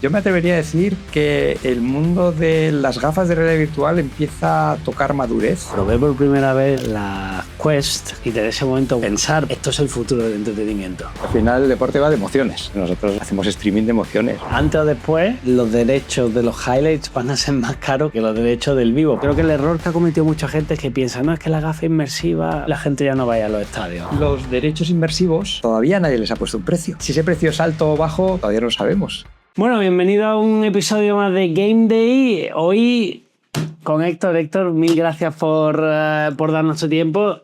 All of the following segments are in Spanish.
Yo me atrevería a decir que el mundo de las gafas de realidad virtual empieza a tocar madurez. Probé por primera vez la Quest y desde ese momento pensar, esto es el futuro del entretenimiento. Al final el deporte va de emociones. Nosotros hacemos streaming de emociones. Antes o después, los derechos de los highlights van a ser más caros que los derechos del vivo. Creo que el error que ha cometido mucha gente es que piensa, no, es que la gafa inmersiva, la gente ya no vaya a los estadios. Los derechos inmersivos todavía nadie les ha puesto un precio. Si ese precio es alto o bajo, todavía no lo sabemos. Bueno, bienvenido a un episodio más de Game Day. Hoy con Héctor. Héctor, mil gracias por darnos tu tiempo.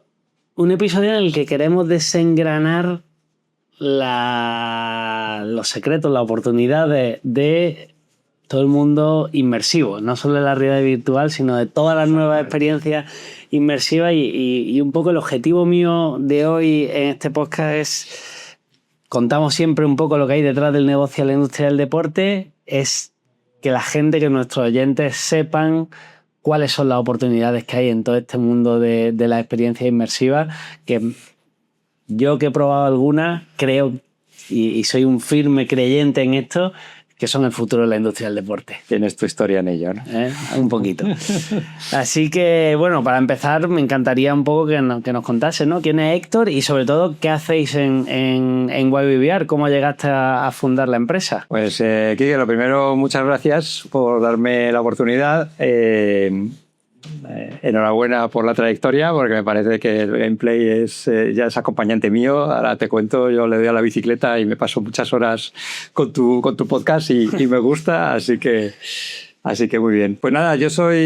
Un episodio en el que queremos desengranar los secretos, las oportunidades de todo el mundo inmersivo. No solo de la realidad virtual, sino de todas las nuevas experiencias inmersivas. Y un poco el objetivo mío de hoy en este podcast es... Contamos siempre un poco lo que hay detrás del negocio de la industria del deporte, es que la gente, que nuestros oyentes sepan cuáles son las oportunidades que hay en todo este mundo de la experiencia inmersiva, que yo que he probado algunas, creo, y soy un firme creyente en esto, que son el futuro de la industria del deporte. Tienes tu historia en ello, ¿no? Un poquito. Así que, bueno, para empezar, me encantaría un poco que nos contase, ¿no? ¿Quién es Héctor? Y sobre todo, ¿qué hacéis en YBVR? ¿Cómo llegaste a fundar la empresa? Pues, Quique, lo primero, muchas gracias por darme la oportunidad. Enhorabuena por la trayectoria, porque me parece que el gameplay ya es acompañante mío. Ahora te cuento, yo le doy a la bicicleta y me paso muchas horas con tu podcast y me gusta, así que muy bien. Pues nada, yo soy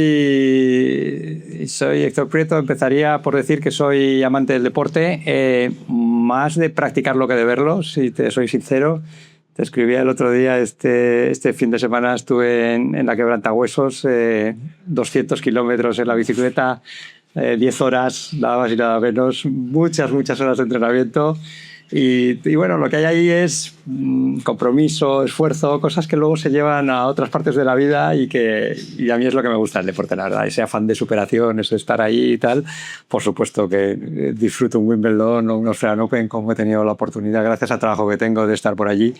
Héctor Prieto. Empezaría por decir que soy amante del deporte, más de practicarlo que de verlo, si te soy sincero. Te escribía el otro día, este fin de semana estuve en la Quebrantahuesos, 200 kilómetros en la bicicleta, 10 horas, nada más y nada menos, muchas horas de entrenamiento. Y bueno, lo que hay ahí es compromiso, esfuerzo, cosas que luego se llevan a otras partes de la vida y a mí es lo que me gusta el deporte, la verdad. Ese afán de superación, ese estar ahí y tal. Por supuesto que disfruto un Wimbledon o un Australian Open, como he tenido la oportunidad, gracias al trabajo que tengo, de estar por allí.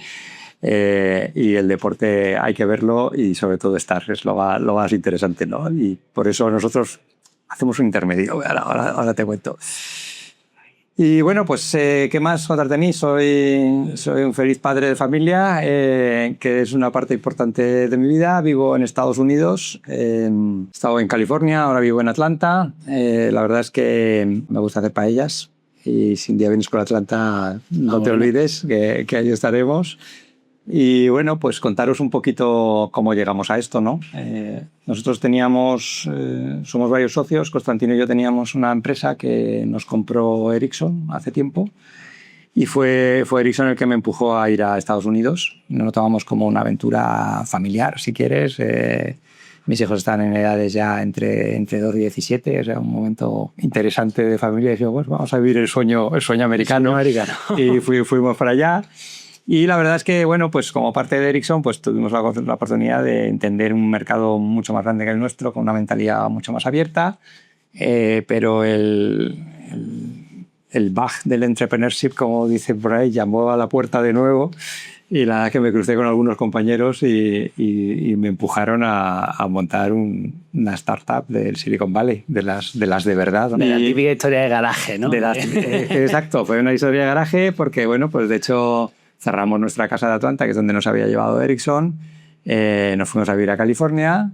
Y el deporte hay que verlo y sobre todo estar, es lo más interesante, ¿no? Y por eso nosotros hacemos un intermedio. Ahora te cuento. Y bueno, pues, ¿qué más contarte de mí? Soy un feliz padre de familia, que es una parte importante de mi vida. Vivo en Estados Unidos, he estado en California, ahora vivo en Atlanta. La verdad es que me gusta hacer paellas y si un día vienes con Atlanta, no te olvides que ahí estaremos. Y bueno, pues contaros un poquito cómo llegamos a esto, ¿no? Nosotros somos varios socios. Constantino y yo teníamos una empresa que nos compró Ericsson hace tiempo y fue Ericsson el que me empujó a ir a Estados Unidos. Nos lo tomamos como una aventura familiar, si quieres. Mis hijos están en edades ya entre 2 y 17, o sea, un momento interesante de familia. Y dijimos, pues vamos a vivir el sueño americano. Y fuimos para allá. Y la verdad es que, bueno, pues como parte de Ericsson, pues tuvimos la oportunidad de entender un mercado mucho más grande que el nuestro, con una mentalidad mucho más abierta, pero el bug del entrepreneurship, como dicen por ahí, llamó a la puerta de nuevo y la verdad es que me crucé con algunos compañeros y me empujaron a montar una startup del Silicon Valley, de las de verdad, ¿no? De la típica historia de garaje, ¿no? Exacto, fue una historia de garaje porque, bueno, pues de hecho... Cerramos nuestra casa de Atlanta, que es donde nos había llevado Ericsson. Nos fuimos a vivir a California.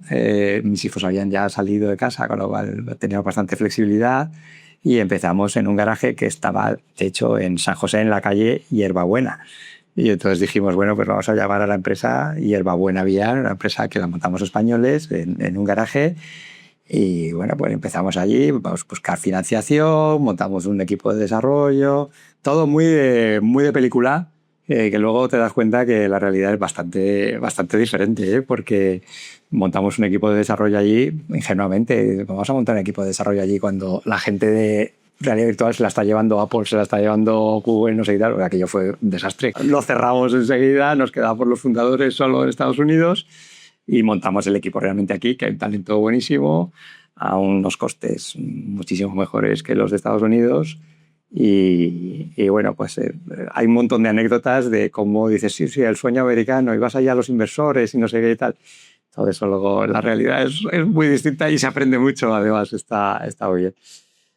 Mis hijos habían ya salido de casa, con lo cual teníamos bastante flexibilidad. Y empezamos en un garaje que estaba, de hecho, en San José, en la calle Hierbabuena. Y entonces dijimos, bueno, pues vamos a llamar a la empresa Hierbabuena VR, una empresa que la montamos españoles en un garaje. Y bueno, pues empezamos allí, vamos a buscar financiación, montamos un equipo de desarrollo, todo muy de película. Que luego te das cuenta que la realidad es bastante diferente, porque montamos un equipo de desarrollo allí ingenuamente. Vamos a montar un equipo de desarrollo allí cuando la gente de realidad virtual se la está llevando Apple, se la está llevando Google, no sé qué tal. Aquello fue un desastre. Lo cerramos enseguida, nos quedamos los fundadores solo en Estados Unidos y montamos el equipo realmente aquí, que hay un talento buenísimo, a unos costes muchísimo mejores que los de Estados Unidos. Y bueno, pues hay un montón de anécdotas de cómo dices, sí, el sueño americano, y vas allá a los inversores y no sé qué y tal. Todo eso luego en la realidad es muy distinta y se aprende mucho, además, está muy bien.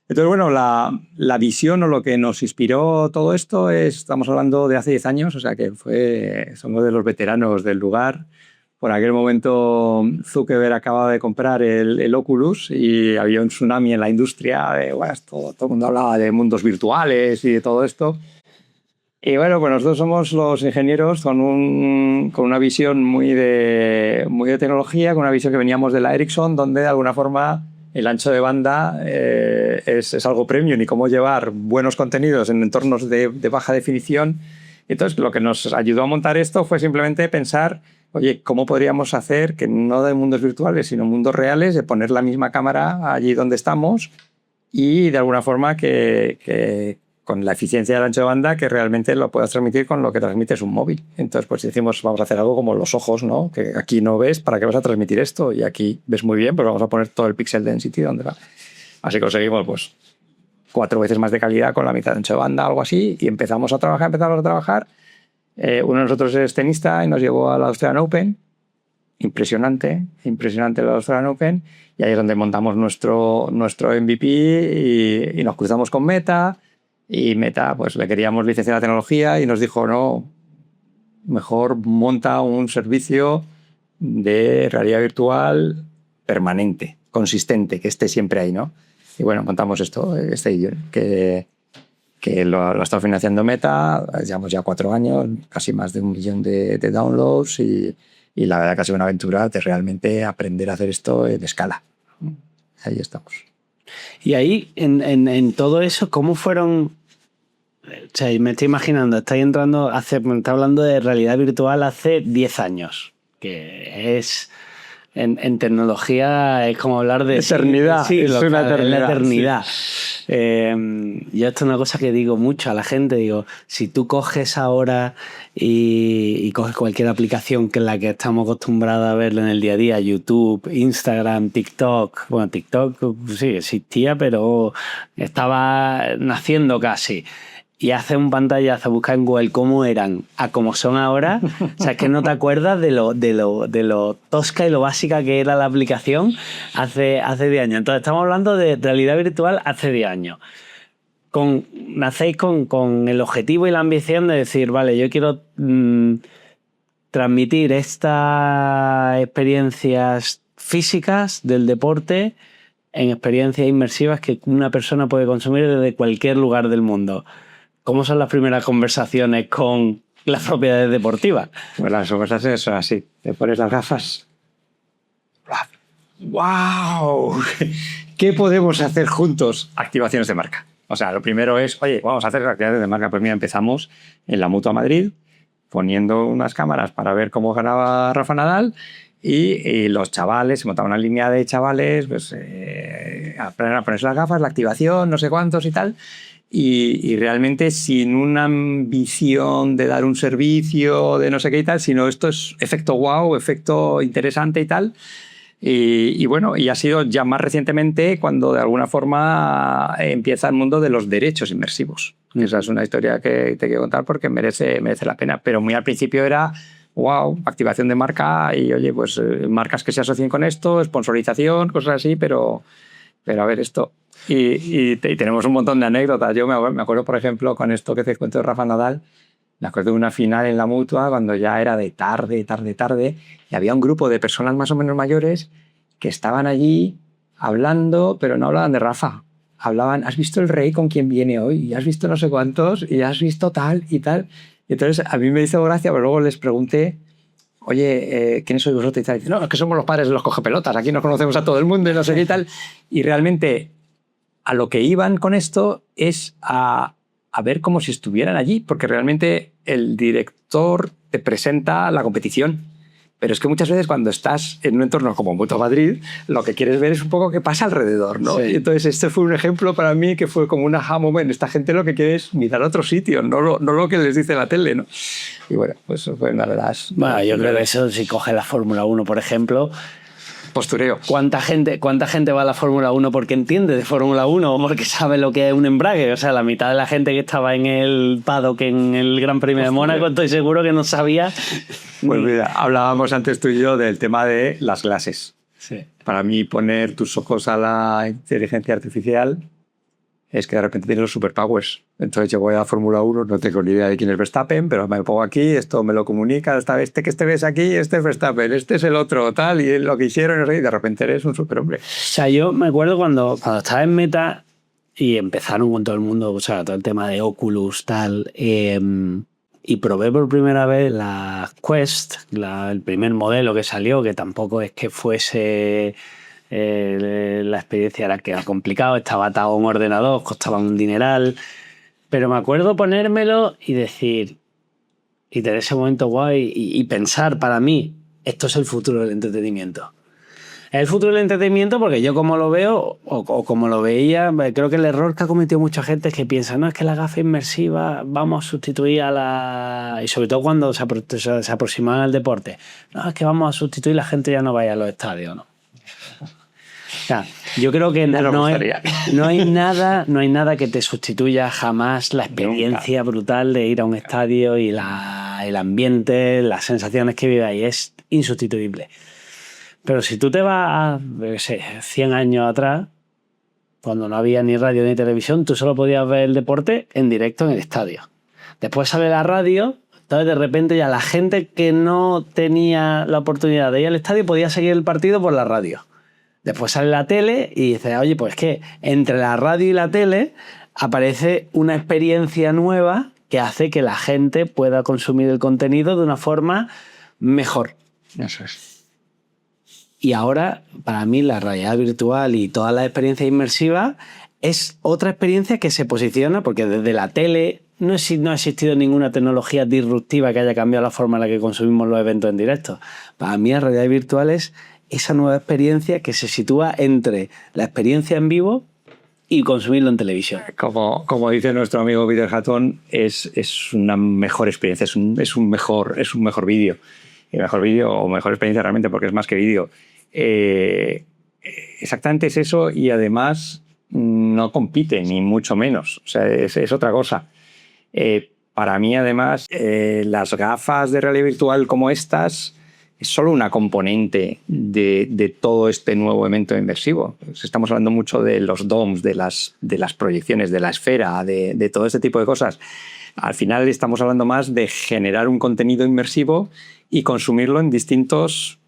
Entonces, bueno, la visión o lo que nos inspiró todo esto estamos hablando de hace 10 años, o sea que somos de los veteranos del lugar. Por aquel momento Zuckerberg acababa de comprar el Oculus y había un tsunami en la industria. Bueno, todo el mundo hablaba de mundos virtuales y de todo esto. Y bueno, pues nosotros somos los ingenieros con una visión muy de tecnología, con una visión que veníamos de la Ericsson, donde de alguna forma el ancho de banda es algo premium y cómo llevar buenos contenidos en entornos de baja definición. Entonces, lo que nos ayudó a montar esto fue simplemente pensar, oye, ¿cómo podríamos hacer que no de mundos virtuales, sino mundos reales, de poner la misma cámara allí donde estamos y de alguna forma que con la eficiencia del ancho de banda que realmente lo puedas transmitir con lo que transmites un móvil? Entonces, pues decimos, vamos a hacer algo como los ojos, ¿no? Que aquí no ves, ¿para qué vas a transmitir esto? Y aquí ves muy bien, pues vamos a poner todo el pixel density donde va. Así conseguimos, pues, 4 veces más de calidad con la mitad de ancho de banda, algo así, y empezamos a trabajar. Uno de nosotros es tenista y nos llevó a la Australian Open. Impresionante la Australian Open. Y ahí es donde montamos nuestro MVP y nos cruzamos con Meta. Y Meta, pues le queríamos licenciar la tecnología y nos dijo, no, mejor monta un servicio de realidad virtual permanente, consistente, que esté siempre ahí, ¿no? Y bueno, montamos Stadium, que lo ha estado financiando Meta, llevamos ya 4 años, casi más de 1 millón de downloads y la verdad que ha sido una aventura de realmente aprender a hacer esto en escala. Ahí estamos. Y ahí, en todo eso, ¿cómo fueron? O sea, me estoy imaginando, me está hablando de realidad virtual hace 10 años, que es... En tecnología es como hablar de... Eternidad. Sí, es una eternidad. Es la eternidad. Sí. Yo esto es una cosa que digo mucho a la gente. Digo, si tú coges ahora y coges cualquier aplicación que es la que estamos acostumbrados a verlo en el día a día, YouTube, Instagram, TikTok. Bueno, TikTok sí existía, pero estaba naciendo casi. Y hace un pantallazo, busca en Google cómo eran a cómo son ahora. O sea, es que no te acuerdas de lo tosca y lo básica que era la aplicación hace 10 años. Entonces, estamos hablando de realidad virtual hace 10 años. Nacéis con el objetivo y la ambición de decir, vale, yo quiero transmitir estas experiencias físicas del deporte en experiencias inmersivas que una persona puede consumir desde cualquier lugar del mundo. ¿Cómo son las primeras conversaciones con las propiedades deportivas? Pues las conversaciones son así. Te pones las gafas. ¡Wow! ¿Qué podemos hacer juntos? Activaciones de marca. O sea, lo primero es, oye, vamos a hacer activaciones de marca. Pues mira, empezamos en la Mutua Madrid poniendo unas cámaras para ver cómo ganaba Rafa Nadal y los chavales, se montaba una línea de chavales, pues aprenden a ponerse las gafas, la activación, no sé cuántos y tal. Y realmente sin una ambición de dar un servicio, de no sé qué y tal, sino esto es efecto wow, efecto interesante y tal. Y bueno, y ha sido ya más recientemente cuando de alguna forma empieza el mundo de los derechos inmersivos. Esa es una historia que te quiero contar porque merece la pena. Pero muy al principio era, wow, activación de marca y oye, pues marcas que se asocien con esto, sponsorización, cosas así, pero a ver esto. Y tenemos un montón de anécdotas. Yo me acuerdo, por ejemplo, con esto que te cuento de Rafa Nadal, me acuerdo de una final en la Mutua cuando ya era de tarde, y había un grupo de personas más o menos mayores que estaban allí hablando, pero no hablaban de Rafa. Hablaban, ¿has visto el rey con quien viene hoy? ¿Y has visto no sé cuántos? ¿Y has visto tal y tal? Y entonces a mí me hizo gracia, pero luego les pregunté, oye, ¿quiénes sois vosotros? Y tal. Y dice, no, es que somos los padres de los cogepelotas, aquí nos conocemos a todo el mundo y no sé qué y tal. Y realmente a lo que iban con esto es a ver como si estuvieran allí, porque realmente el director te presenta la competición. Pero es que muchas veces cuando estás en un entorno como Mutua Madrid, lo que quieres ver es un poco qué pasa alrededor, ¿no? Sí. Y entonces este fue un ejemplo para mí que fue como un aha moment. Esta gente lo que quiere es mirar a otro sitio, no lo que les dice la tele, ¿no? Y bueno, pues fue una de las... Bueno, yo creo que eso, si coges la Fórmula 1, por ejemplo, Postureo. ¿Cuánta gente va a la Fórmula 1 porque entiende de Fórmula 1 o porque sabe lo que es un embrague? O sea, la mitad de la gente que estaba en el paddock en el Gran Premio de Mónaco, estoy seguro que no sabía. Pues mira, hablábamos antes tú y yo del tema de las clases. Sí. Para mí, poner tus ojos a la inteligencia artificial es que de repente tienes los superpowers. Entonces yo voy a la Fórmula 1, no tengo ni idea de quién es Verstappen, pero me pongo aquí, esto me lo comunica, este que ves aquí, este es Verstappen, este es el otro, tal, y lo que hicieron, y de repente eres un superhombre. O sea, yo me acuerdo cuando estaba en Meta y empezaron con todo el mundo, o sea, todo el tema de Oculus, tal, y probé por primera vez la Quest, el primer modelo que salió, que tampoco es que fuese... la experiencia era que era complicado, estaba atado a un ordenador, costaba un dineral, pero me acuerdo ponérmelo y decir, y tener ese momento guay y pensar, para mí, esto es el futuro del entretenimiento. Es el futuro del entretenimiento porque yo como lo veo o como lo veía, creo que el error que ha cometido mucha gente es que piensa, no, es que la gafa inmersiva vamos a sustituir a la... Y sobre todo cuando se aproximan al deporte, no, es que vamos a sustituir, la gente ya no vaya a los estadios, ¿no? O sea, yo creo que no hay nada que te sustituya jamás la experiencia brutal de ir a un estadio y el ambiente, las sensaciones que vive ahí, es insustituible. Pero si tú te vas a, 100 años atrás, cuando no había ni radio ni televisión, tú solo podías ver el deporte en directo en el estadio. Después sale la radio, entonces de repente ya la gente que no tenía la oportunidad de ir al estadio podía seguir el partido por la radio. Después sale la tele y dices, oye, pues que entre la radio y la tele aparece una experiencia nueva que hace que la gente pueda consumir el contenido de una forma mejor. Eso es. Y ahora, para mí, la realidad virtual y todas las experiencias inmersivas es otra experiencia que se posiciona, porque desde la tele no ha existido ninguna tecnología disruptiva que haya cambiado la forma en la que consumimos los eventos en directo. Para mí, la realidad virtual es esa nueva experiencia que se sitúa entre la experiencia en vivo y consumirlo en televisión. Como dice nuestro amigo Peter Hatton, es una mejor experiencia, es un mejor vídeo. Y mejor vídeo o mejor experiencia realmente, porque es más que vídeo. Exactamente es eso, y además no compite, ni mucho menos. O sea, es otra cosa. Para mí, además, las gafas de realidad virtual como estas es solo una componente de todo este nuevo evento inmersivo. Estamos hablando mucho de los domes, de las proyecciones, de la esfera, de todo este tipo de cosas. Al final estamos hablando más de generar un contenido inmersivo y consumirlo en distintos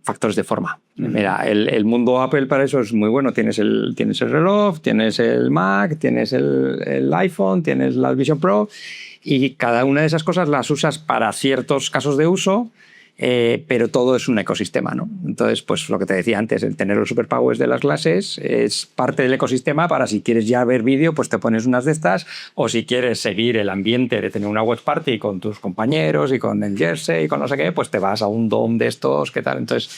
factores de forma. Mira, el mundo Apple para eso es muy bueno. Tienes el reloj, tienes el Mac, tienes el iPhone, tienes la Vision Pro, y cada una de esas cosas las usas para ciertos casos de uso, pero todo es un ecosistema, ¿no? Entonces, pues lo que te decía antes, el tener los superpowers de las clases es parte del ecosistema para, si quieres ya ver vídeo, pues te pones unas de estas, o si quieres seguir el ambiente de tener una watch party con tus compañeros y con el jersey y con no sé qué, pues te vas a un dome de estos, ¿qué tal? Entonces,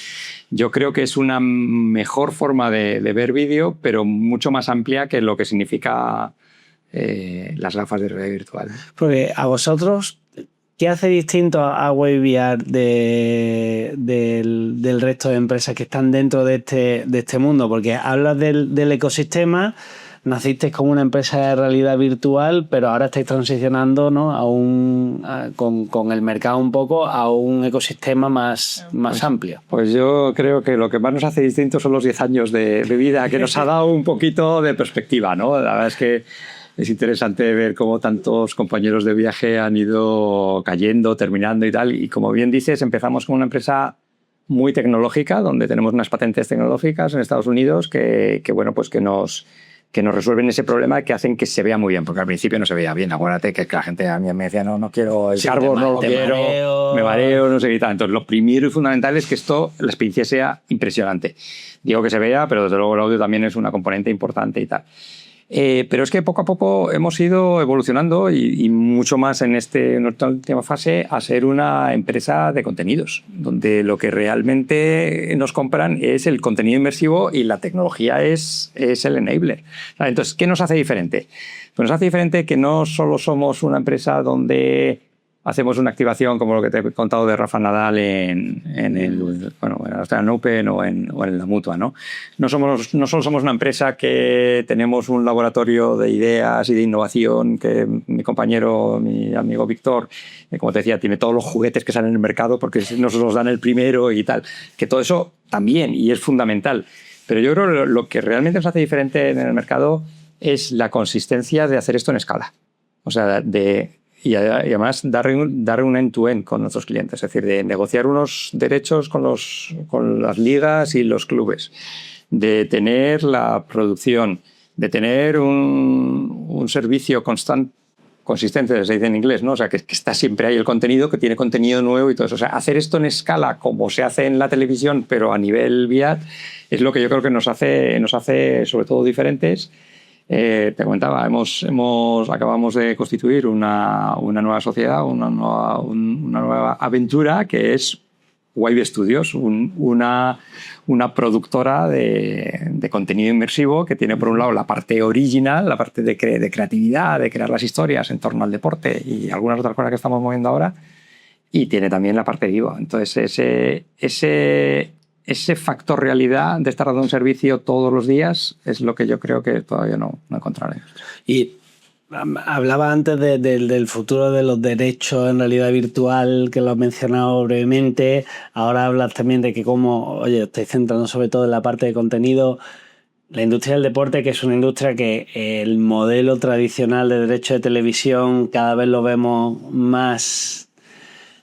yo creo que es una mejor forma de ver vídeo, pero mucho más amplia que lo que significa las gafas de realidad virtual. Porque a vosotros, ¿qué hace distinto a WaveVR del resto de empresas que están dentro de este mundo? Porque hablas del ecosistema, nacisteis como una empresa de realidad virtual, pero ahora estáis transicionando, ¿no?, con el mercado un poco a un ecosistema más amplio. Pues yo creo que lo que más nos hace distinto son los 10 años de vida, que nos ha dado un poquito de perspectiva, ¿no? La verdad es que es interesante ver cómo tantos compañeros de viaje han ido cayendo, terminando y tal. Y como bien dices, empezamos con una empresa muy tecnológica, donde tenemos unas patentes tecnológicas en Estados Unidos que nos resuelven ese problema, que hacen que se vea muy bien, porque al principio no se veía bien. Acuérdate que la gente a mí me decía, no quiero el cardboard, no lo quiero, me mareo, no sé qué tal. Entonces, lo primero y fundamental es que la experiencia sea impresionante. Digo que se vea, pero desde luego el audio también es una componente importante y tal. Pero es que poco a poco hemos ido evolucionando y mucho más en nuestra última fase a ser una empresa de contenidos, donde lo que realmente nos compran es el contenido inmersivo y la tecnología es el enabler. Entonces, ¿qué nos hace diferente? Pues nos hace diferente que no solo somos una empresa donde hacemos una activación como lo que te he contado de Rafa Nadal en el Australian Open o en la Mutua, ¿no? No solo somos una empresa que tenemos un laboratorio de ideas y de innovación que mi compañero, mi amigo Víctor, como te decía, tiene todos los juguetes que salen en el mercado porque nos los dan el primero y tal. Que todo eso también, y es fundamental. Pero yo creo que lo que realmente nos hace diferente en el mercado es la consistencia de hacer esto en escala. O sea, y además dar un end-to-end con nuestros clientes, es decir, de negociar unos derechos con las ligas y los clubes, de tener la producción, de tener un servicio consistente, se dice en inglés, ¿no? O sea, que está siempre ahí el contenido, que tiene contenido nuevo y todo eso. O sea, hacer esto en escala como se hace en la televisión, pero a nivel VIAT, es lo que yo creo que nos hace sobre todo diferentes. Te comentaba, acabamos de constituir una nueva sociedad, una nueva aventura que es Wavy Studios, una productora de contenido inmersivo que tiene por un lado la parte original, la parte de creatividad, de crear las historias en torno al deporte y algunas otras cosas que estamos moviendo ahora, y tiene también la parte viva. Entonces ese factor realidad de estar dando un servicio todos los días es lo que yo creo que todavía no encontraré. Y hablaba antes del futuro de los derechos en realidad virtual, que lo has mencionado brevemente. Ahora hablas también de que estáis centrando sobre todo en la parte de contenido. La industria del deporte, que es una industria que el modelo tradicional de derecho de televisión cada vez lo vemos más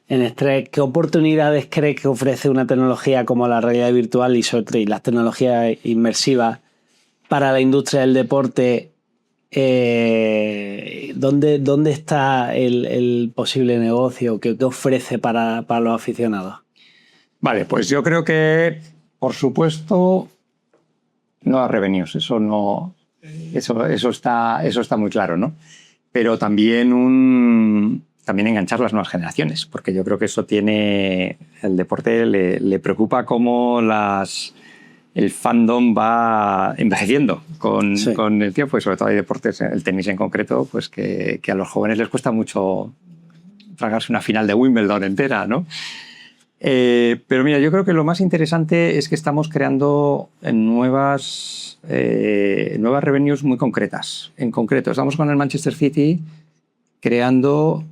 en estrés. ¿Qué oportunidades crees que ofrece una tecnología como la realidad virtual y las tecnologías inmersivas para la industria del deporte? ¿Dónde está el posible negocio? ¿Qué ofrece para los aficionados? Vale, pues yo creo que, por supuesto, no a revenues, eso está muy claro, ¿no? Pero también enganchar las nuevas generaciones, porque yo creo que eso el deporte le preocupa cómo el fandom va envejeciendo con el tiempo, y sobre todo hay deportes, el tenis en concreto, pues que a los jóvenes les cuesta mucho tragarse una final de Wimbledon entera, ¿no? Pero mira, yo creo que lo más interesante es que estamos creando nuevas revenues muy concretas. En concreto, estamos con el Manchester City creando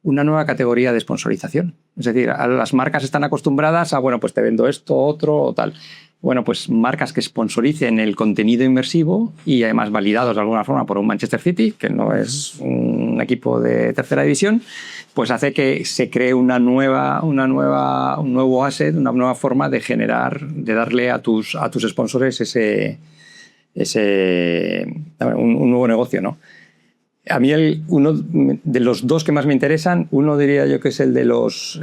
una nueva categoría de sponsorización. Es decir, las marcas están acostumbradas a, bueno, pues te vendo esto, otro o tal. Bueno, pues marcas que sponsoricen el contenido inmersivo y además validados de alguna forma por un Manchester City, que no es un equipo de tercera división, pues hace que se cree un nuevo asset, una nueva forma de darle a tus sponsors un nuevo negocio, ¿no? A mí uno de los dos que más me interesan, uno diría yo que es el de los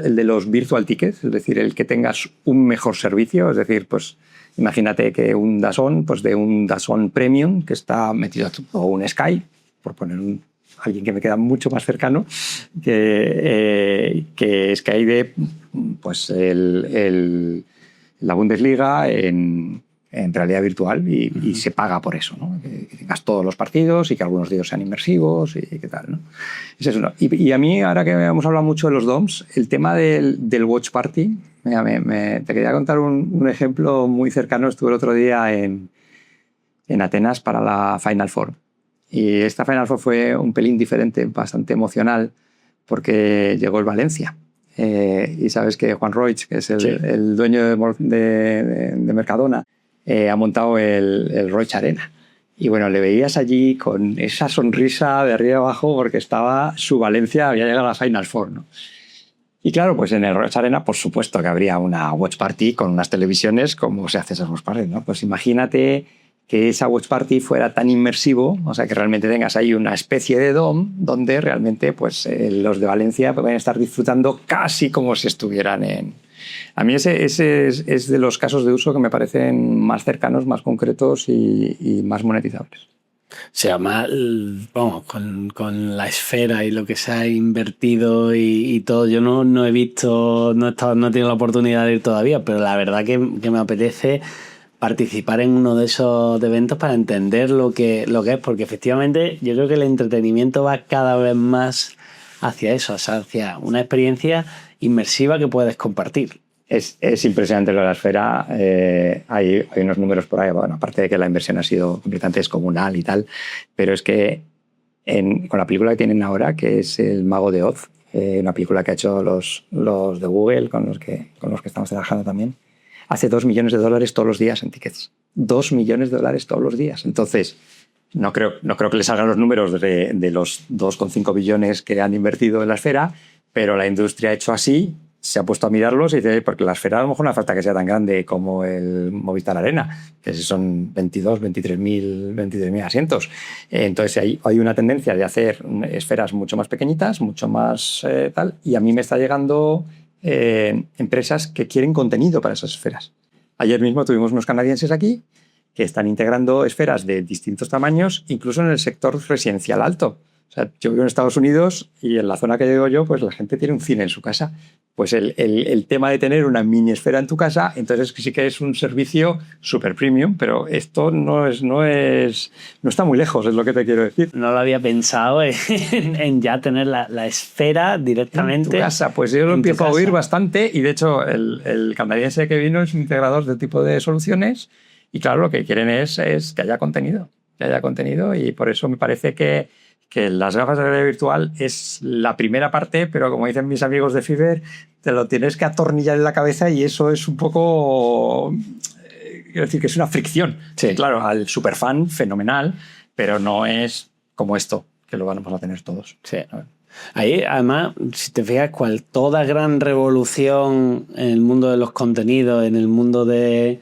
virtual tickets, es decir, el que tengas un mejor servicio, es decir, pues imagínate que un DAZN, pues de un DAZN Premium que está metido, o un Sky, por poner alguien que me queda mucho más cercano, que Sky de pues la Bundesliga en realidad virtual y se paga por eso, ¿no? Que tengas todos los partidos y que algunos de ellos sean inmersivos y qué tal, ¿no? Ese es uno. Y a mí, ahora que hemos hablado mucho de los DOMs, el tema del Watch Party, te quería contar un ejemplo muy cercano. Estuve el otro día en Atenas para la Final Four. Y esta Final Four fue un pelín diferente, bastante emocional, porque llegó el Valencia. Y sabes que Juan Roig, que es el dueño de Mercadona, ha montado el Roig Arena. Y bueno, le veías allí con esa sonrisa de arriba abajo porque su Valencia había llegado a la Final Four, ¿no? Y claro, pues en el Roig Arena, por supuesto que habría una watch party con unas televisiones como se hace esas watch parties, ¿no? Pues imagínate que esa watch party fuera tan inmersivo, o sea, que realmente tengas ahí una especie de dome donde realmente pues, los de Valencia pueden estar disfrutando casi como si estuvieran en... A mí ese es de los casos de uso que me parecen más cercanos, más concretos y más monetizables. Se llama, vamos, con la esfera y lo que se ha invertido y todo. Yo no he visto, no he tenido la oportunidad de ir todavía, pero la verdad que me apetece participar en uno de esos eventos para entender lo que es, porque efectivamente yo creo que el entretenimiento va cada vez más hacia eso, hacia una experiencia inmersiva que puedes compartir. Es impresionante lo de la esfera. Hay unos números por ahí, bueno, aparte de que la inversión ha sido completamente descomunal y tal, pero es que con la película que tienen ahora, que es El Mago de Oz, una película que ha hecho los de Google, con los que estamos trabajando también, hace $2 millones todos los días en tickets. $2 millones todos los días. Entonces, no creo que les salgan los números de los 2,5 billones que han invertido en la esfera, pero la industria ha hecho así, se ha puesto a mirarlos y dice, porque la esfera a lo mejor no hace falta que sea tan grande como el Movistar Arena, que son 23.000 asientos. Entonces hay una tendencia de hacer esferas mucho más pequeñitas, mucho más tal, y a mí me está llegando empresas que quieren contenido para esas esferas. Ayer mismo tuvimos unos canadienses aquí que están integrando esferas de distintos tamaños, incluso en el sector residencial alto. O sea, yo vivo en Estados Unidos y en la zona que vivo yo, pues la gente tiene un cine en su casa. Pues el tema de tener una mini esfera en tu casa, entonces sí que es un servicio súper premium, pero esto no está muy lejos, es lo que te quiero decir. No lo había pensado en ya tener la esfera directamente en tu casa. Pues yo lo empiezo a oír bastante y de hecho el canadiense que vino es un integrador de tipo de soluciones y claro, lo que quieren es que haya contenido y por eso me parece que las gafas de realidad virtual es la primera parte, pero como dicen mis amigos de Fiverr, te lo tienes que atornillar en la cabeza y eso es un poco... quiero decir que es una fricción. Sí. Claro, al superfan, fenomenal, pero no es como esto, que lo vamos a tener todos. Sí. Ahí, además, si te fijas, toda gran revolución en el mundo de los contenidos, en el mundo del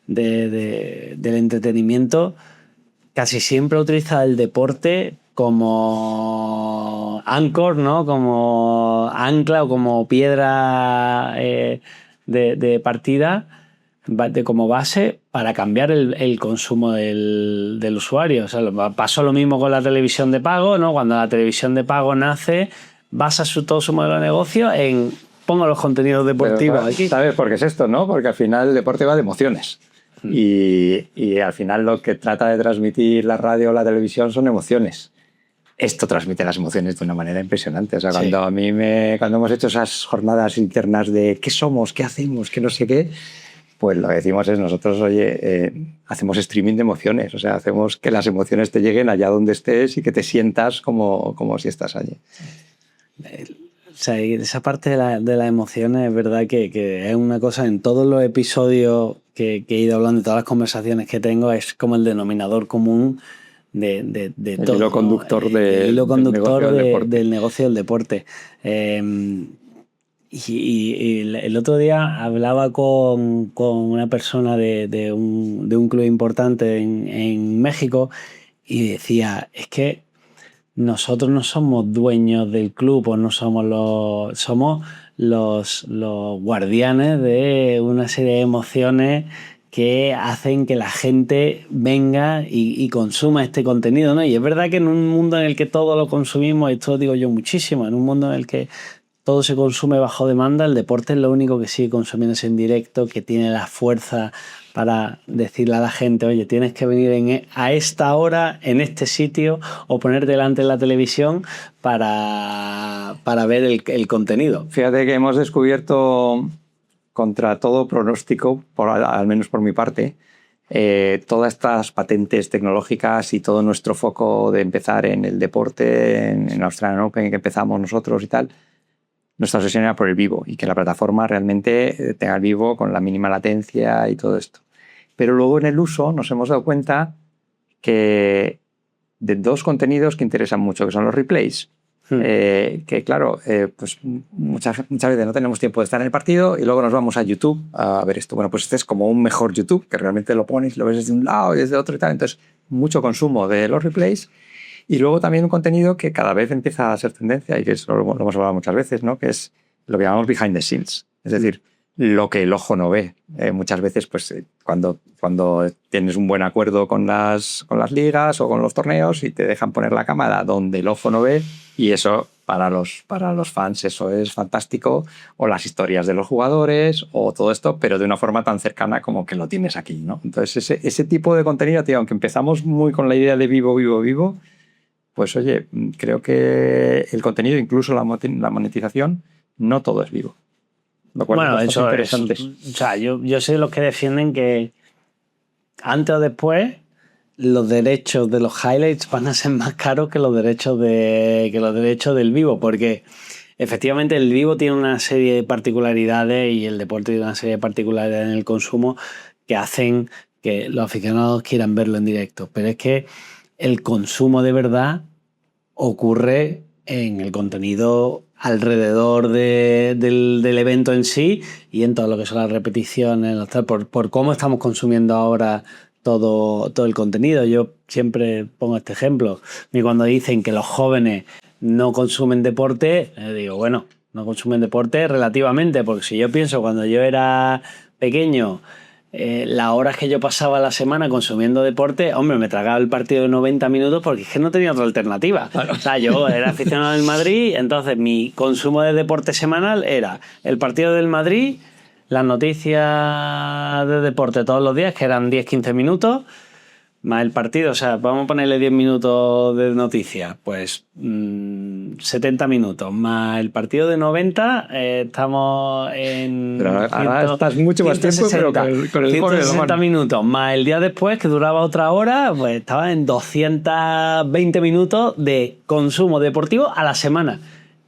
entretenimiento, casi siempre utiliza el deporte como anchor, ¿no? Como ancla o como piedra de partida, como base para cambiar el consumo del usuario. O sea, pasó lo mismo con la televisión de pago, ¿no? Cuando la televisión de pago nace, basa todo su modelo de negocio en pongo los contenidos deportivos. Pero, aquí. ¿sabes por qué es esto, no? Porque al final el deporte va de emociones. Y al final lo que trata de transmitir la radio o la televisión son emociones. Esto transmite las emociones de una manera impresionante. O sea, Sí. cuando hemos hecho esas jornadas internas de qué somos, qué hacemos, qué no sé qué, pues lo que decimos es nosotros, hacemos streaming de emociones. O sea, hacemos que las emociones te lleguen allá donde estés y que te sientas como si estás allí. O sea, esa parte de las emociones es verdad que es una cosa en todos los episodios que he ido hablando, de todas las conversaciones que tengo, es como el denominador común de el todo. Hilo conductor del negocio del deporte. Y el otro día hablaba con una persona de un club importante en México y decía, es que nosotros no somos dueños del club o no somos los guardianes de una serie de emociones que hacen que la gente venga y consuma este contenido, ¿no? Y es verdad que en un mundo en el que todo lo consumimos, esto lo digo yo muchísimo, en un mundo en el que todo se consume bajo demanda, el deporte es lo único que sigue consumiéndose en directo, que tiene la fuerza para decirle a la gente, oye, tienes que venir a esta hora, en este sitio, o poner delante en la televisión para ver el contenido. Fíjate que hemos descubierto, contra todo pronóstico, al menos por mi parte, todas estas patentes tecnológicas y todo nuestro foco de empezar en el deporte, en Australian Open, que empezamos nosotros y tal, nuestra obsesión era por el vivo y que la plataforma realmente tenga el vivo con la mínima latencia y todo esto. Pero luego en el uso nos hemos dado cuenta que de dos contenidos que interesan mucho, que son los replays. Que claro, pues muchas veces no tenemos tiempo de estar en el partido y luego nos vamos a YouTube a ver esto. Bueno, pues este es como un mejor YouTube, que realmente lo pones y lo ves desde un lado y desde otro y tal. Entonces, mucho consumo de los replays. Y luego también un contenido que cada vez empieza a ser tendencia y que eso lo hemos hablado muchas veces, ¿no? Que es lo que llamamos behind the scenes. Es decir, lo que el ojo no ve. Muchas veces, pues, cuando tienes un buen acuerdo con las ligas o con los torneos y te dejan poner la cámara donde el ojo no ve, y eso para los fans eso es fantástico, o las historias de los jugadores o todo esto, pero de una forma tan cercana como que lo tienes aquí, ¿no? Entonces ese tipo de contenido, tío, aunque empezamos muy con la idea de vivo, pues oye, creo que el contenido, incluso la monetización, no todo es vivo. Lo cual Bueno, es eso interesante. o sea, yo sé los que defienden que antes o después los derechos de los highlights van a ser más caros que los derechos del vivo, porque efectivamente el vivo tiene una serie de particularidades y el deporte tiene una serie de particularidades en el consumo que hacen que los aficionados quieran verlo en directo. Pero es que el consumo de verdad ocurre en el contenido alrededor del evento en sí y en todo lo que son las repeticiones, por cómo estamos consumiendo ahora todo el contenido. Yo siempre pongo este ejemplo. Y cuando dicen que los jóvenes no consumen deporte, digo, bueno, no consumen deporte relativamente, porque si yo pienso cuando yo era pequeño, las horas que yo pasaba la semana consumiendo deporte, hombre, me tragaba el partido de 90 minutos porque es que no tenía otra alternativa. Claro. O sea, yo era aficionado del Madrid, entonces mi consumo de deporte semanal era el partido del Madrid, las noticias de deporte todos los días, que eran 10-15 minutos, más el partido, o sea, vamos a ponerle 10 minutos de noticias, pues 70 minutos, más el partido de 90, estamos en... Pero ahora estás mucho más 160, tiempo, pero con el 160 minutos, más el día después, que duraba otra hora, pues estaba en 220 minutos de consumo deportivo a la semana.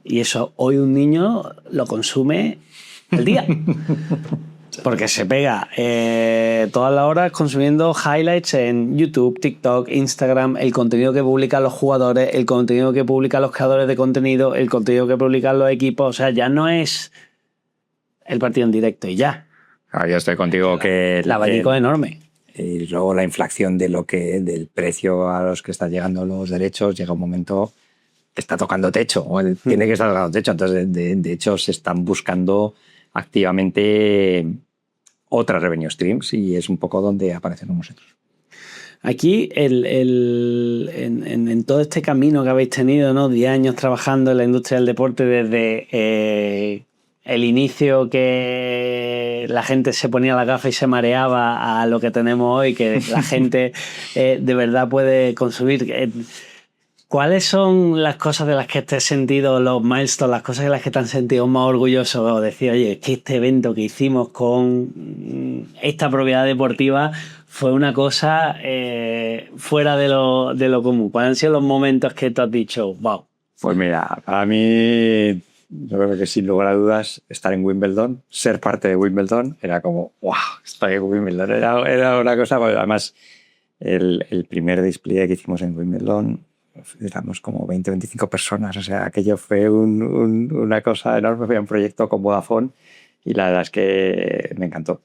Y eso hoy un niño lo consume al día. Porque se pega todas las horas consumiendo highlights en YouTube, TikTok, Instagram, el contenido que publican los jugadores, el contenido que publican los creadores de contenido, el contenido que publican los equipos. O sea, ya no es el partido en directo y ya. Yo estoy contigo que... El abanico es enorme. Y luego la inflación del precio a los que están llegando los derechos, llega un momento que está tocando techo, o tiene que estar tocando techo. Entonces, de hecho, se están buscando activamente otras revenue streams y es un poco donde aparecemos nosotros. Aquí, en todo este camino que habéis tenido, ¿no? 10 años trabajando en la industria del deporte, desde el inicio que la gente se ponía la gafa y se mareaba a lo que tenemos hoy, que la gente de verdad puede consumir. ¿Cuáles son las cosas de las que te has sentido, los milestones, las cosas de las que te has sentido más orgulloso? O decir, oye, es que este evento que hicimos con esta propiedad deportiva fue una cosa fuera de lo común. ¿Cuáles han sido los momentos que tú has dicho, wow? Pues mira, para mí, yo creo que sin lugar a dudas, estar en Wimbledon, ser parte de Wimbledon, era como, wow, estar en Wimbledon. Era una cosa, además, el primer display que hicimos en Wimbledon, éramos como 20-25 personas, o sea, aquello fue una cosa enorme, fue un proyecto con Vodafone y la verdad es que me encantó.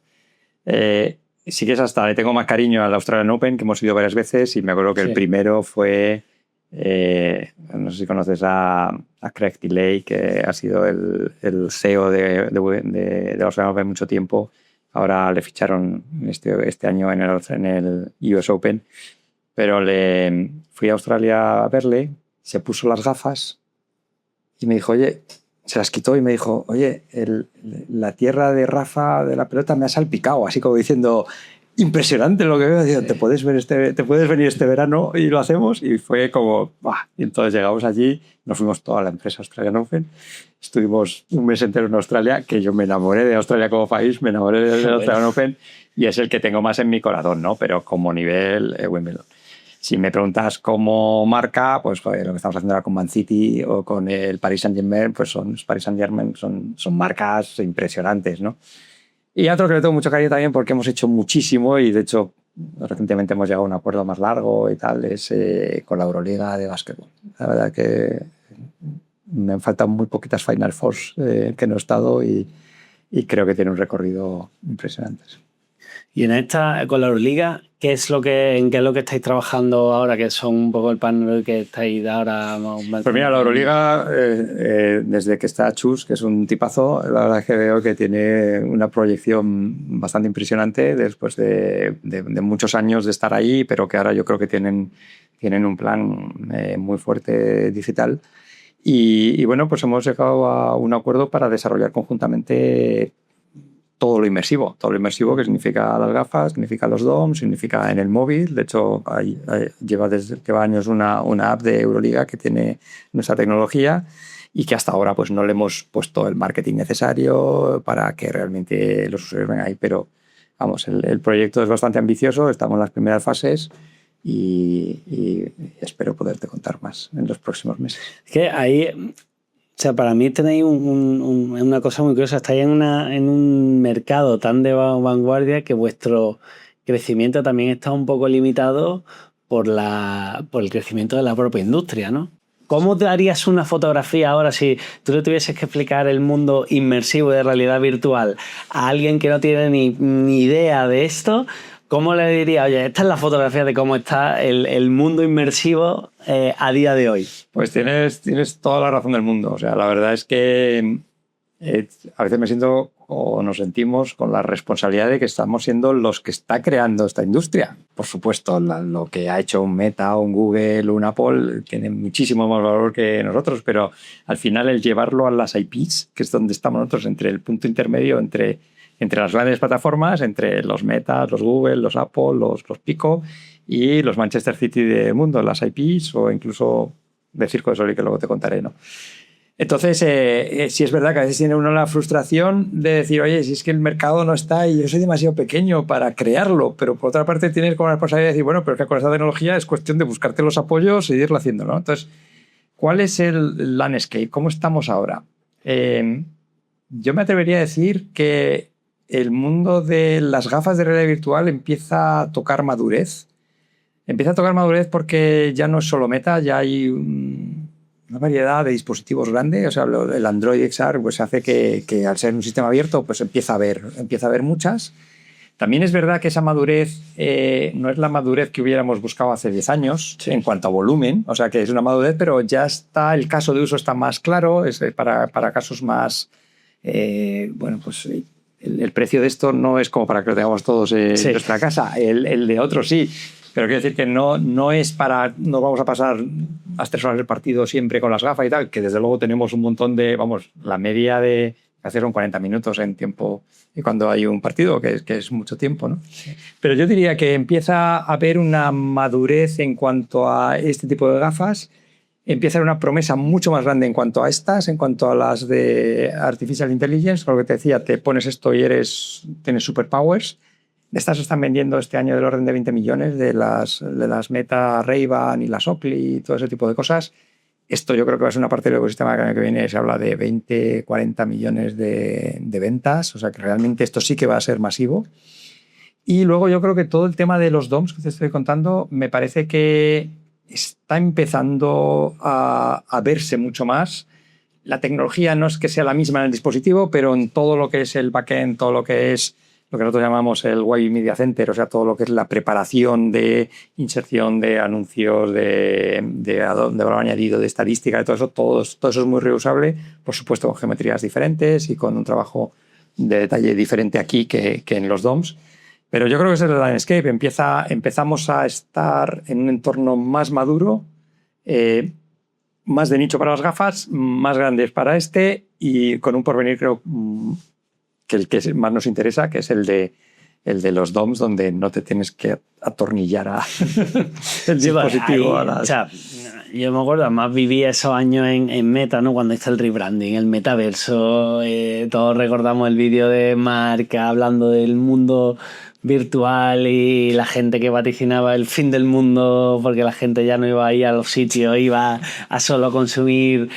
Sí que es hasta le tengo más cariño al Australian Open, que hemos ido varias veces, y me acuerdo que el primero fue, no sé si conoces a Craig Tilley, que ha sido el CEO de Australian Open mucho tiempo. Ahora le ficharon este año en el US Open. Pero fui a Australia a verle, se puso las gafas y me dijo, oye, se las quitó y me dijo, oye, la tierra de Rafa de la pelota me ha salpicado, así como diciendo, impresionante lo que veo. Digo, te puedes venir este verano y lo hacemos. Y fue como, ¡bah! Y entonces llegamos allí, nos fuimos toda la empresa Australian Open, estuvimos un mes entero en Australia, que yo me enamoré de Australia como país, me enamoré del Australian Open y es el que tengo más en mi corazón, ¿no? Pero como nivel Wimbledon. Si me preguntas cómo marca, pues joder, lo que estamos haciendo ahora con Man City o con el Paris Saint-Germain, pues son marcas impresionantes, ¿no? Y otro que le tengo mucho cariño también porque hemos hecho muchísimo y de hecho recientemente hemos llegado a un acuerdo más largo y tal, es con la Euroliga de básquetbol. La verdad que me han faltado muy poquitas Final Fours que no he estado y creo que tiene un recorrido impresionante. Y en esta, con la Euroliga, ¿en qué es lo que estáis trabajando ahora? Que son un poco el panel que estáis ahora... Pues mira, la Euroliga, desde que está Chus, que es un tipazo, la verdad es que veo que tiene una proyección bastante impresionante después de muchos años de estar ahí, pero que ahora yo creo que tienen un plan muy fuerte digital. Y bueno, pues hemos llegado a un acuerdo para desarrollar conjuntamente todo lo inmersivo. Todo lo inmersivo que significa las gafas, significa los DOMs, significa en el móvil. De hecho, lleva años una app de Euroliga que tiene nuestra tecnología y que hasta ahora pues no le hemos puesto el marketing necesario para que realmente los usuarios vengan ahí. Pero vamos, el proyecto es bastante ambicioso, estamos en las primeras fases y espero poderte contar más en los próximos meses. Es que ahí, o sea, para mí tenéis una cosa muy curiosa, estáis en un mercado tan de vanguardia que vuestro crecimiento también está un poco limitado por el crecimiento de la propia industria, ¿no? ¿Cómo te harías una fotografía ahora si tú le tuvieses que explicar el mundo inmersivo de realidad virtual a alguien que no tiene ni idea de esto? ¿Cómo le diría, oye, esta es la fotografía de cómo está el mundo inmersivo a día de hoy? Pues tienes toda la razón del mundo. O sea, la verdad es que a veces me siento o nos sentimos con la responsabilidad de que estamos siendo los que está creando esta industria. Por supuesto, lo que ha hecho un Meta, un Google, un Apple tiene muchísimo más valor que nosotros, pero al final el llevarlo a las IPs, que es donde estamos nosotros, entre el punto intermedio entre las grandes plataformas, entre los Meta, los Google, los Apple, los Pico y los Manchester City del mundo, las IPs o incluso de Circo de Sol, que luego te contaré, ¿no? Entonces, sí es verdad que a veces tiene uno la frustración de decir, oye, si es que el mercado no está y yo soy demasiado pequeño para crearlo, pero por otra parte tienes como la responsabilidad de decir, bueno, pero es que con esta tecnología es cuestión de buscarte los apoyos y irlo haciendo, ¿no? Entonces, ¿cuál es el landscape? ¿Cómo estamos ahora? Yo me atrevería a decir que el mundo de las gafas de realidad virtual empieza a tocar madurez. Empieza a tocar madurez porque ya no es solo Meta, ya hay una variedad de dispositivos grande. O sea, el Android XR pues hace que al ser un sistema abierto pues empieza a haber muchas. También es verdad que esa madurez no es la madurez que hubiéramos buscado hace 10 años en cuanto a volumen. O sea, que es una madurez, pero ya está, el caso de uso está más claro, es para casos más... bueno, pues... El precio de esto no es como para que lo tengamos todos en nuestra casa. El de otros sí. Pero quiero decir que no es para... No vamos a pasar las 3 horas del partido siempre con las gafas y tal, que desde luego tenemos un montón de... Vamos, la media de hacer son 40 minutos en tiempo y cuando hay un partido, que es mucho tiempo, ¿no? Sí. Pero yo diría que empieza a haber una madurez en cuanto a este tipo de gafas. Empieza a haber una promesa mucho más grande en cuanto a estas, en cuanto a las de Artificial Intelligence, con lo que te decía, te pones esto y tienes superpowers. Estas se están vendiendo este año del orden de 20 millones de las Meta, Ray-Ban y las Oakley y todo ese tipo de cosas. Esto yo creo que va a ser una parte del ecosistema que el año que viene se habla de 20, 40 millones de ventas, o sea que realmente esto sí que va a ser masivo. Y luego yo creo que todo el tema de los DOMs que te estoy contando me parece que está empezando a verse mucho más. La tecnología no es que sea la misma en el dispositivo, pero en todo lo que es el backend, todo lo que es lo que nosotros llamamos el Web Media Center, o sea, todo lo que es la preparación de inserción de anuncios, de valor añadido, de estadística, de todo eso es muy reusable, por supuesto con geometrías diferentes y con un trabajo de detalle diferente aquí que en los DOMs. Pero yo creo que ese es el landscape. Empezamos a estar en un entorno más maduro, más de nicho para las gafas, más grandes para y con un porvenir, creo, que el que más nos interesa, que es el de los DOMs, donde no te tienes que atornillar el dispositivo. O sea, yo me acuerdo, además viví esos años en Meta, ¿no? Cuando está el rebranding, el metaverso. Todos recordamos el vídeo de Mark hablando del mundo virtual y la gente que vaticinaba el fin del mundo porque la gente ya no iba a ir a los sitios, iba a solo consumir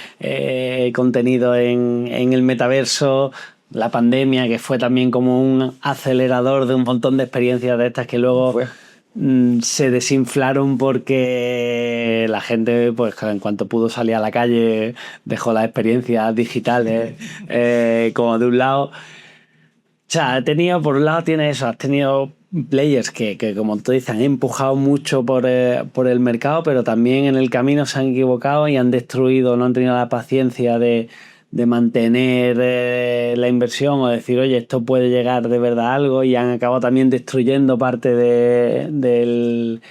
contenido en el metaverso. La pandemia, que fue también como un acelerador de un montón de experiencias de estas que luego se desinflaron porque la gente, pues en cuanto pudo salir a la calle, dejó las experiencias digitales como de un lado. O sea, por un lado has tenido players que como tú dices, han empujado mucho por el mercado, pero también en el camino se han equivocado y han destruido, no han tenido la paciencia de mantener la inversión o decir, oye, esto puede llegar de verdad a algo, y han acabado también destruyendo parte del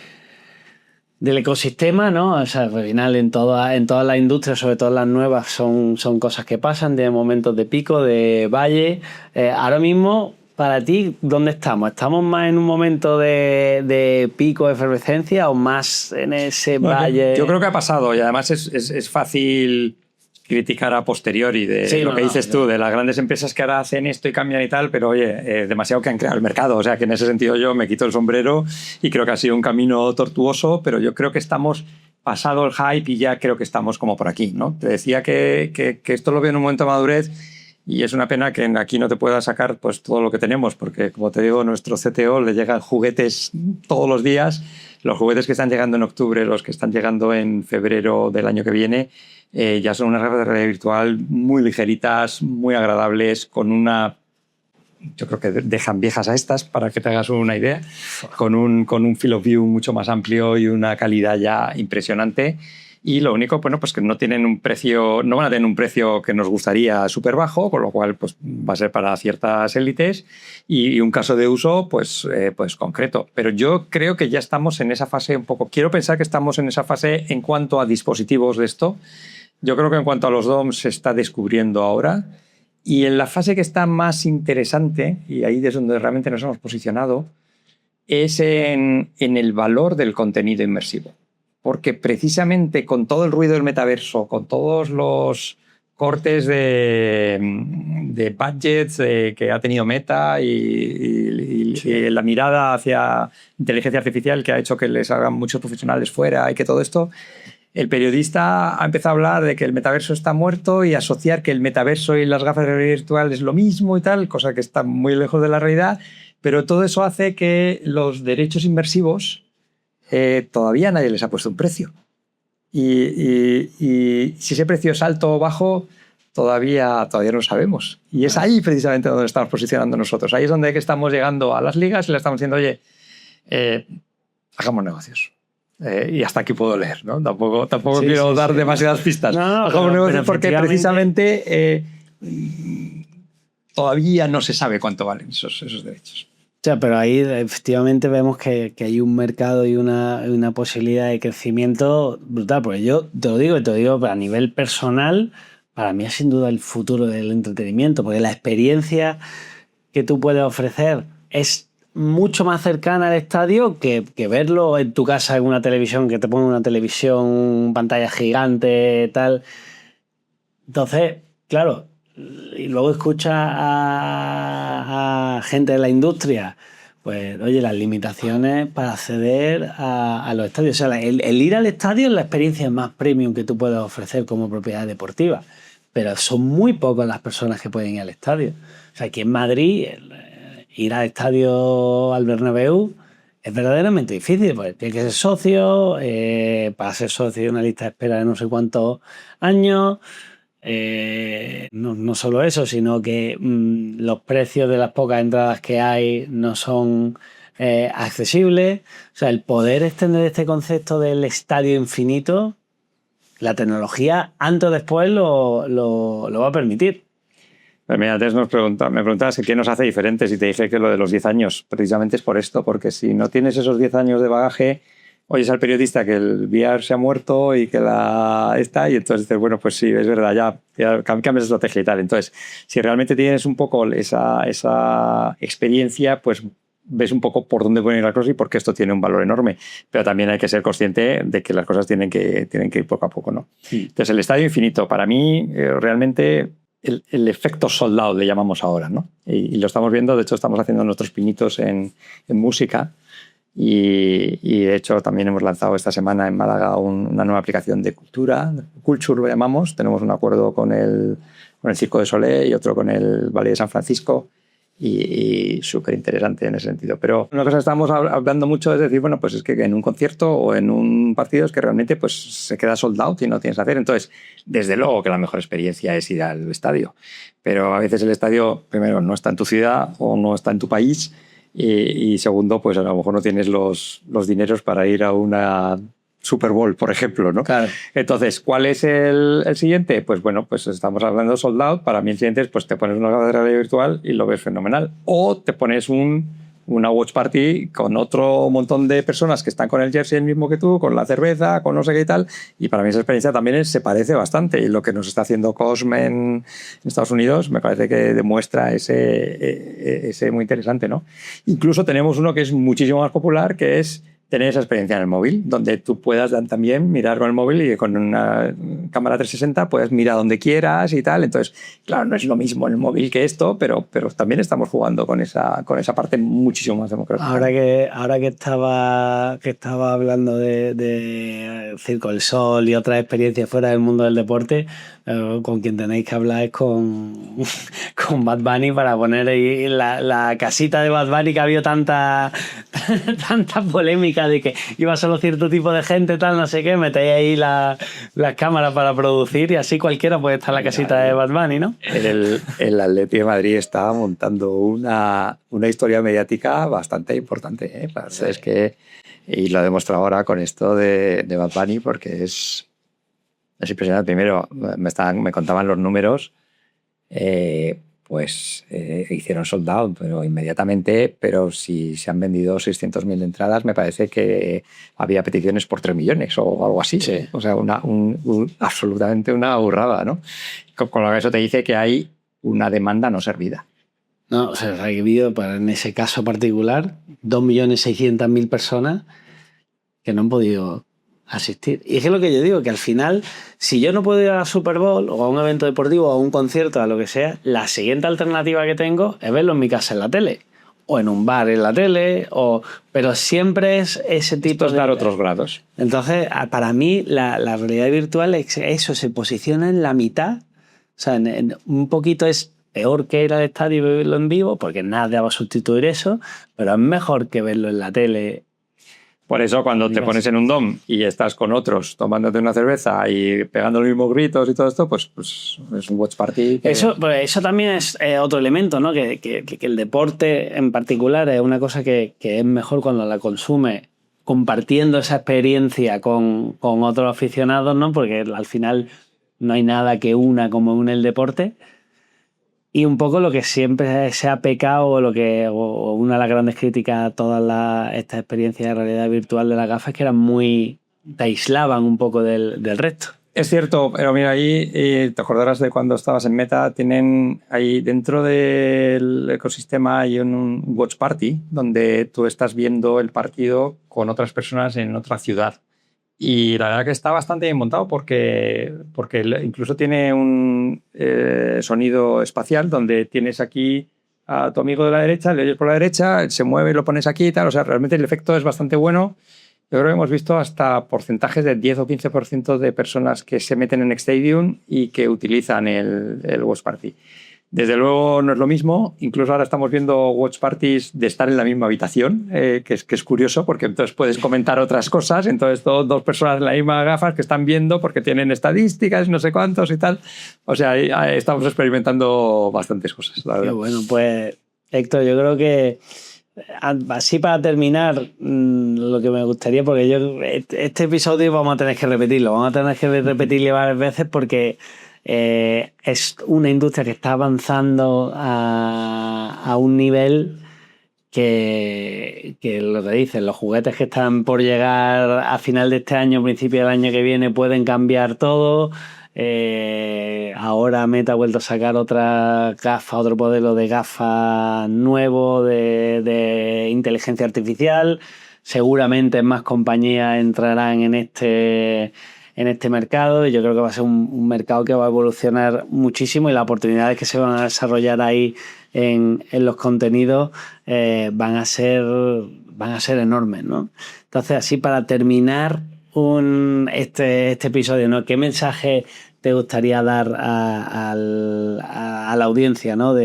ecosistema, ¿no? O sea, al final en todas las industrias, sobre todo las nuevas, son cosas que pasan, de momentos de pico, de valle. Ahora mismo, para ti, ¿dónde estamos? ¿Estamos más en un momento de pico de efervescencia o más en ese valle? Yo creo que ha pasado y además es fácil criticar a posteriori de lo que dices tú, de las grandes empresas que ahora hacen esto y cambian y tal, pero oye, demasiado que han creado el mercado. O sea, que en ese sentido yo me quito el sombrero y creo que ha sido un camino tortuoso, pero yo creo que estamos pasado el hype y ya creo que estamos como por aquí, ¿no? Te decía que esto lo veo en un momento de madurez y es una pena que aquí no te pueda sacar pues todo lo que tenemos, porque como te digo, nuestro CTO le llegan juguetes todos los días. Los juguetes que están llegando en octubre, los que están llegando en febrero del año que viene, ya son unas gafas de realidad virtual muy ligeritas, muy agradables, con una... Yo creo que dejan viejas a estas, para que te hagas una idea, con un field of view mucho más amplio y una calidad ya impresionante. Y lo único, bueno, pues que no tienen un precio, no van a tener un precio que nos gustaría súper bajo, con lo cual pues, va a ser para ciertas élites y un caso de uso pues concreto. Pero yo creo que ya estamos en esa fase un poco... Quiero pensar que estamos en esa fase en cuanto a dispositivos de esto. Yo creo que en cuanto a los DOMs se está descubriendo ahora. Y en la fase que está más interesante, y ahí es donde realmente nos hemos posicionado, es en el valor del contenido inmersivo. Porque precisamente con todo el ruido del metaverso, con todos los cortes de budgets que ha tenido Meta y la mirada hacia inteligencia artificial que ha hecho que les hagan muchos profesionales fuera y que todo esto, el periodista ha empezado a hablar de que el metaverso está muerto y asociar que el metaverso y las gafas de realidad virtual es lo mismo y tal, cosa que está muy lejos de la realidad, pero todo eso hace que los derechos inmersivos todavía nadie les ha puesto un precio. Y si ese precio es alto o bajo, todavía no lo sabemos. Y es ahí precisamente donde estamos posicionando nosotros. Ahí es donde estamos llegando a las ligas y le estamos diciendo, oye, hagamos negocios. Y hasta aquí puedo leer, ¿no? Tampoco quiero dar demasiadas pistas. Hagamos negocios porque precisamente todavía no se sabe cuánto valen esos derechos. O sea, pero ahí efectivamente vemos que hay un mercado y una posibilidad de crecimiento brutal. Porque yo te lo digo a nivel personal, para mí es sin duda el futuro del entretenimiento, porque la experiencia que tú puedes ofrecer es mucho más cercana al estadio que verlo en tu casa en una televisión, que te pone una televisión, pantalla gigante, tal. Entonces, claro... Y luego escucha a gente de la industria, pues, oye, las limitaciones para acceder a los estadios. O sea, el ir al estadio es la experiencia más premium que tú puedes ofrecer como propiedad deportiva. Pero son muy pocas las personas que pueden ir al estadio. O sea, aquí en Madrid, ir al estadio al Bernabéu es verdaderamente difícil, porque tienes que ser socio, para ser socio hay una lista de espera de no sé cuántos años. No solo eso, sino que los precios de las pocas entradas que hay no son accesibles. O sea, el poder extender este concepto del estadio infinito, la tecnología antes o después lo va a permitir. Pues mira, antes me preguntabas qué nos hace diferentes y te dije que lo de los 10 años precisamente es por esto, porque si no tienes esos 10 años de bagaje, oyes al periodista que el VR se ha muerto y que está, y entonces dices, bueno, pues sí, es verdad, ya cambias de estrategia y tal. Entonces, si realmente tienes un poco esa experiencia, pues ves un poco por dónde pueden ir las cosas y por qué esto tiene un valor enorme. Pero también hay que ser consciente de que las cosas tienen que ir poco a poco, ¿no? Sí. Entonces, el estadio infinito, para mí, realmente el efecto sold out le llamamos ahora, ¿no? Y lo estamos viendo, de hecho, estamos haciendo nuestros pinitos en música. Y de hecho también hemos lanzado esta semana en Málaga una nueva aplicación de cultura, Culture lo llamamos. Tenemos un acuerdo con el Circo de Soleil y otro con el Ballet de San Francisco y súper interesante en ese sentido. Pero una cosa que estamos hablando mucho es decir, bueno, pues es que en un concierto o en un partido es que realmente pues se queda sold out y no tienes que hacer. Entonces, desde luego que la mejor experiencia es ir al estadio. Pero a veces el estadio, primero, no está en tu ciudad o no está en tu país. Y segundo, pues a lo mejor no tienes los dineros para ir a una Super Bowl, por ejemplo, ¿no? Claro. Entonces, ¿cuál es el siguiente? Pues bueno, pues estamos hablando de sold out. Para mí el siguiente es pues te pones una gafas de realidad virtual y lo ves fenomenal. O te pones un una watch party con otro montón de personas que están con el jersey el mismo que tú, con la cerveza, con no sé qué y tal. Y para mí esa experiencia también se parece bastante. Y lo que nos está haciendo Cosme en Estados Unidos me parece que demuestra ese muy interesante, ¿no? Incluso tenemos uno que es muchísimo más popular, que es tener esa experiencia en el móvil, donde tú puedas también mirar con el móvil y con una cámara 360 puedes mirar donde quieras y tal. Entonces, claro, no es lo mismo el móvil que esto, pero también estamos jugando con esa parte muchísimo más democrática. Ahora que estaba hablando de Circo del Sol y otras experiencias fuera del mundo del deporte, con quien tenéis que hablar es con Bad Bunny para poner ahí la casita de Bad Bunny, que ha habido tanta polémica de que iba solo cierto tipo de gente, tal, no sé qué, metéis ahí las cámaras para producir y así cualquiera puede estar en la casita de Bad Bunny, ¿no? El Atleti de Madrid estaba montando una historia mediática bastante importante, ¿eh? Sí. Es que, y lo he demostrado ahora con esto de Bad Bunny, porque es impresionante. Primero, me contaban los números, hicieron sold out, pero inmediatamente, pero si se han vendido 600.000 entradas, me parece que había peticiones por 3 millones o algo así. Sí. O sea, absolutamente una burrada, ¿no? Con lo que eso te dice que hay una demanda no servida. No, o sea, ha habido, en ese caso particular, 2.600.000 personas que no han podido asistir. Y es que lo que yo digo, que al final, si yo no puedo ir a la Super Bowl o a un evento deportivo o a un concierto, a lo que sea, la siguiente alternativa que tengo es verlo en mi casa en la tele o en un bar en la tele, pero siempre es ese tipo de... dar otros grados. Entonces, para mí, la realidad virtual es eso, se posiciona en la mitad. O sea, un poquito es peor que ir al estadio y verlo en vivo, porque nada va a sustituir eso, pero es mejor que verlo en la tele. Por eso, cuando te pones en un dom y estás con otros tomándote una cerveza y pegando los mismos gritos y todo esto, pues es un watch party. Eso también es otro elemento, ¿no? Que el deporte en particular es una cosa que es mejor cuando la consume compartiendo esa experiencia con otros aficionados, ¿no? Porque al final no hay nada que una como une el deporte. Y un poco lo que siempre se ha pecado, o una de las grandes críticas a todas estas experiencias de realidad virtual de las gafas, es que te aislaban un poco del resto. Es cierto, pero mira, ahí te acordarás de cuando estabas en Meta, tienen ahí dentro del ecosistema hay un watch party donde tú estás viendo el partido con otras personas en otra ciudad. Y la verdad que está bastante bien montado porque incluso tiene un sonido espacial donde tienes aquí a tu amigo de la derecha, le oyes por la derecha, se mueve y lo pones aquí y tal. O sea, realmente el efecto es bastante bueno. Yo creo que hemos visto hasta porcentajes de 10 o 15% de personas que se meten en Stadium y que utilizan el Watch Party. Desde luego no es lo mismo, incluso ahora estamos viendo watch parties de estar en la misma habitación, que es curioso porque entonces puedes comentar otras cosas, entonces dos personas en la misma gafas que están viendo porque tienen estadísticas, no sé cuántos y tal. O sea, ahí estamos experimentando bastantes cosas, la verdad. Qué bueno, pues Héctor, yo creo que así para terminar, lo que me gustaría, porque este episodio vamos a tener que repetirlo varias veces porque es una industria que está avanzando a un nivel que lo que dicen, los juguetes que están por llegar a final de este año, principio del año que viene, pueden cambiar todo. Ahora Meta ha vuelto a sacar otra gafa, otro modelo de gafa nuevo de inteligencia artificial. Seguramente más compañías entrarán en este mercado, y yo creo que va a ser un mercado que va a evolucionar muchísimo, y las oportunidades que se van a desarrollar ahí en los contenidos van a ser enormes, ¿no? Entonces, así para terminar este episodio, ¿no? ¿Qué mensaje te gustaría dar a la audiencia, ¿no?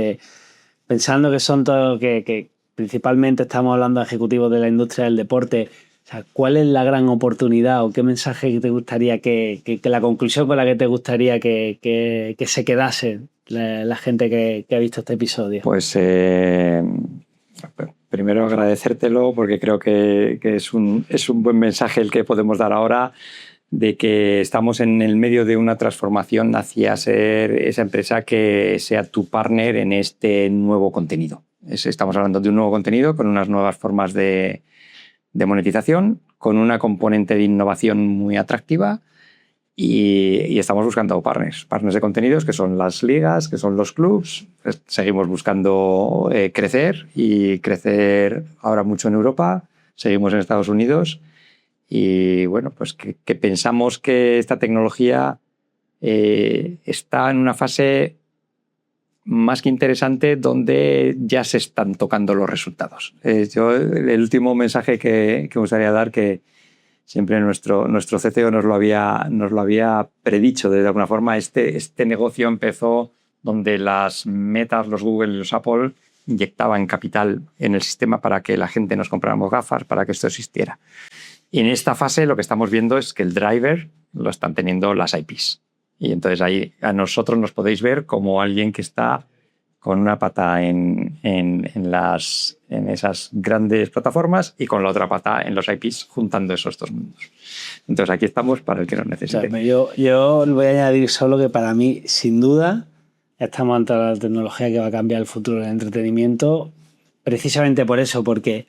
Pensando que son todos, que principalmente estamos hablando de ejecutivos de la industria del deporte. O sea, ¿cuál es la gran oportunidad o qué mensaje te gustaría que la conclusión con la que te gustaría que se quedase la gente que ha visto este episodio? Pues primero agradecértelo porque creo que es un buen mensaje el que podemos dar ahora, de que estamos en el medio de una transformación hacia ser esa empresa que sea tu partner en este nuevo contenido. Estamos hablando de un nuevo contenido con unas nuevas formas de monetización, con una componente de innovación muy atractiva y estamos buscando partners de contenidos que son las ligas, que son los clubs. Seguimos buscando crecer y crecer ahora mucho en Europa, seguimos en Estados Unidos y bueno, pues que pensamos que esta tecnología está en una fase más que interesante donde ya se están tocando los resultados. Yo el último mensaje que me gustaría dar, que siempre nuestro CTO nos lo había predicho de alguna forma, este negocio empezó donde las Metas, los Google y los Apple inyectaban capital en el sistema para que la gente nos compráramos gafas, para que esto existiera. Y en esta fase lo que estamos viendo es que el driver lo están teniendo las IPs. Y entonces ahí a nosotros nos podéis ver como alguien que está con una pata en esas grandes plataformas y con la otra pata en los IPs, juntando esos dos mundos. Entonces aquí estamos para el que nos necesite. O sea, yo voy a añadir solo que para mí, sin duda, estamos ante la tecnología que va a cambiar el futuro del entretenimiento, precisamente por eso, porque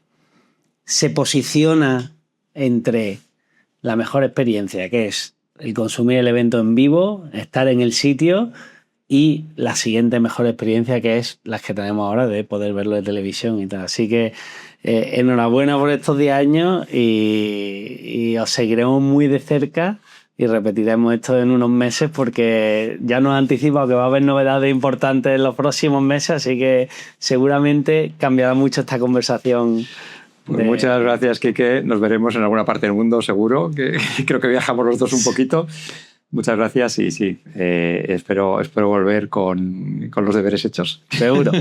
se posiciona entre la mejor experiencia, que es el consumir el evento en vivo, estar en el sitio, y la siguiente mejor experiencia, que es las que tenemos ahora de poder verlo de televisión y tal. Así que enhorabuena por estos 10 años y os seguiremos muy de cerca y repetiremos esto en unos meses porque ya nos ha anticipado que va a haber novedades importantes en los próximos meses, así que seguramente cambiará mucho esta conversación. Pues muchas gracias, Quique. Nos veremos en alguna parte del mundo, seguro, que creo que viajamos los dos un poquito. Muchas gracias y sí, espero volver con los deberes hechos. Seguro.